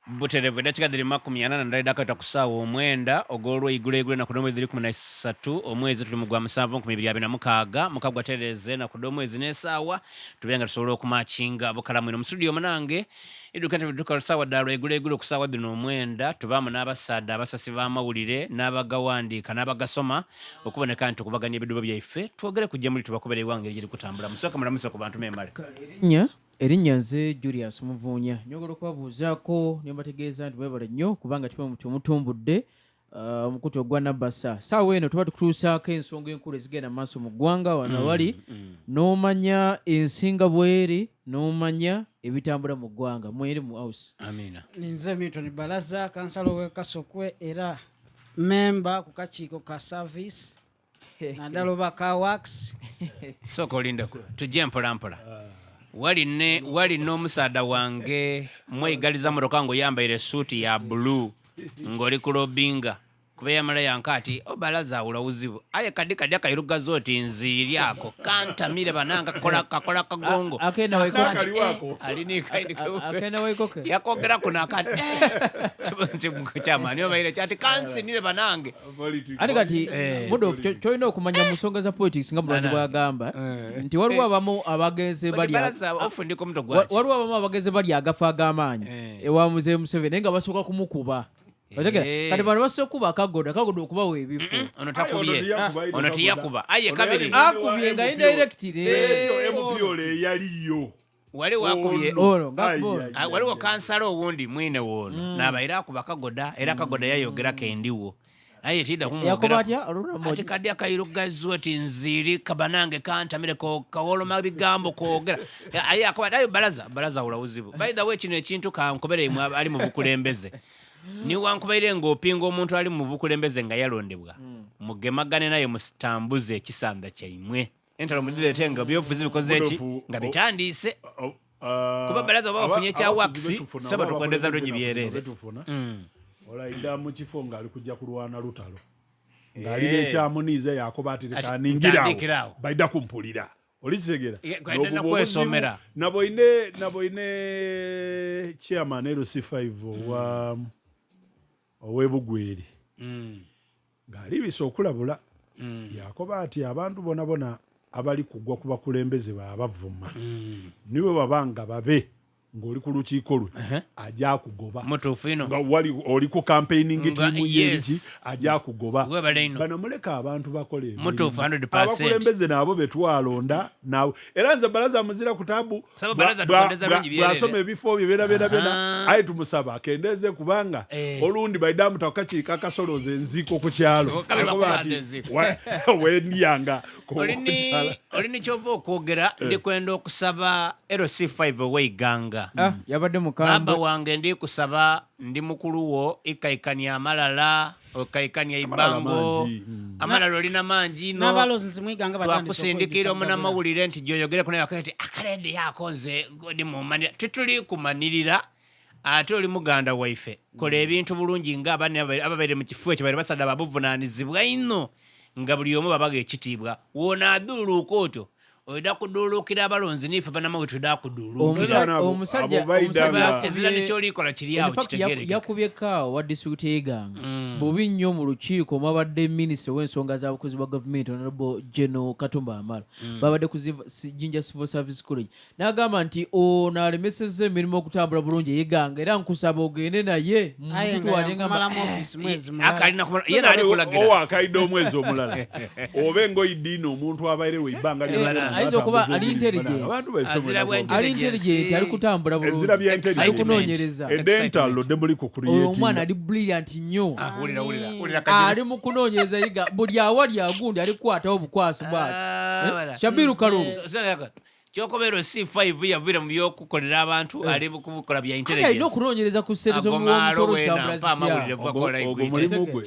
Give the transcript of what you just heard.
Buterevu eddakiika ziri 40 dakika kusaawa omwenda ogw'olweigulo na kuno mwezi 13 omwezi tuli mu gwa 7 2026 mukagwa tereze na kudo mwezi n'essaawa tubenga tusobole okumakinga bukalamu ino mu studio munange idukante biduka lusaawa ddala lweigulo kusaawa zino omwenda tubaamu n'abasaadde abasasi b'amawulire n'abagawandiika n'abagasoma okuboneka nti tukubaganya ebiduba byaife twogere kujja muli tubakubera ewange erigiri kutambula musooka mulamusa ku bantu memale erinnya nze Julius Muvuunya nyogera okwabuuzaako ne mbategeeza nti mwebale nnyo kubanga tuba muti omutumbudde omukutu ogwa Nabasa saawa eno tuba tukutuusaako ensonga enkulu ezigenda mu maaso mu ggwanga wano wali n'omanya ensinga bweri n'omanya ebitambula mu ggwanga mweri mu house. Amina. Nze Milton Balaza kansalo w'e Kasokwe era memba ku kakiiko ka service naddala oba ka works. Sooka olindeko tujje mpolampola. Wali n'omusaada wange mweyigaliza motoka ng'oyambaire suuti ya blue ng'oli ku lobinga kuba yamala yanka ati Balaza awula wuzibu aye kadi akayirugaza oti nziiri ako kantamire bananga kakola kagongo akenda waikoke yakogera kuno akati kyamaani obaire kyati kansinire banange ati kati mudofu kyolina okumanya mu nsonga za politics nga mulwanyi bwagamba nti waliwo abamu abagenze bali agafa ag'amaanyi ewa Muzeeyi Museveni naye nga basooka kumukuba kati bano basobola okuba akagoda okubawa ebifo ono tiyakuba aye kabiri akubye nga indirectire MPO yaliyo waliwo kansala owundi mwine woono n'abaire akuba akagoda era akagoda yayogerako endiwo aye tidda kumwogerati kadi akayirugazi oti nziiri kabanange kantamire kawoloma bigambo kwogera aye akuba ayo Balaza awula wuzibu by the way kino ekintu kankobere ali mu bukulembeze niwankubaire ng'opinga omuntu ali mu bukulembeze nga yalondebwa mugemagane naye musitambuze ekisanda kyaimwe entalo mudirete nga byofuzi bikoze eki nga bitandiise kuba Balaza oba bafunye ekya wakisi saba tukwendeza lwenyi byerere olaida mu kifo ng'ali kujja kulwana lutalo ng'alina ekyamuniiza yakoba ati lekaningirawo baida kumpulira olisegera naboine chairman LC5 ow'ebugweri ng'alibisa okulabula yakoba ati abantu bonabona abali kugwa ku bakulembeze babavuma niwe babanga babe ng'oli ku lukiiko lwe ajja kugoba nga wali oli ku campaigning tiimu yeriki ajja kugoba bano muleka abantu bakole abakulembeze nabo betwalonda nawe era nze Balaza muzira ku tabu bwasoma ebifo bye bena aye tumusaba akendeze kubanga olundi baidamu takakiika kasoloza enziko ku kyalo wendiyanga olini kyova okwogera ndi kwenda okusaba LC5 ow'eiganga yabadde mukamba baba wange ndi kusaba ndi mukulu wo ikaikania amalala okaikania ibango amalala olina mangi n'abalozi mwiganga twakusindikira omunamawulire nti gyoyogere kunaye akati akalede yako nze ndi mumanira tituli kumanirira ate oli muganda waife kola ebintu bulungi nga ababaire mu kifo ekyo baire basadde babuvunaanizibwa ino nga buli omu babaga ekitiibwa wona aduluuka otyo oida kudulukira abalonzi nife banamawe tuda kudulukira omusajja ezira nikyolikola kiri awo kitegereka yakubye kaawo wa district y'eganga bubi nnyo mu lukiiko mwabadde minisita w'ensonga z'abakozi ba gavumenti honorable General Katumba Amala babadde ku Jinja Civil Service College n'agamba nti ono alemesezza emirimu okutambula bulungi ey'eganga era nkusaba ogende naye akaidde omwezi omulala obe ngoidiina omuntu abaire weibanga ayinza okuba ali intelligent ali kutambula bulungi ali kunoonyereza edentalo dembuli ku creative omwana ali brilliant nnyo ali mu kunoonyereza yiga buli awali agundi ali kukwataho bukwasi bwati Shabiru Kalungu kyokobero C5 yavira mu byokukolera abantu ali kukola bya intelligence alina okunoonyereza ku series omumusolo shabula ogwo mulimu gwe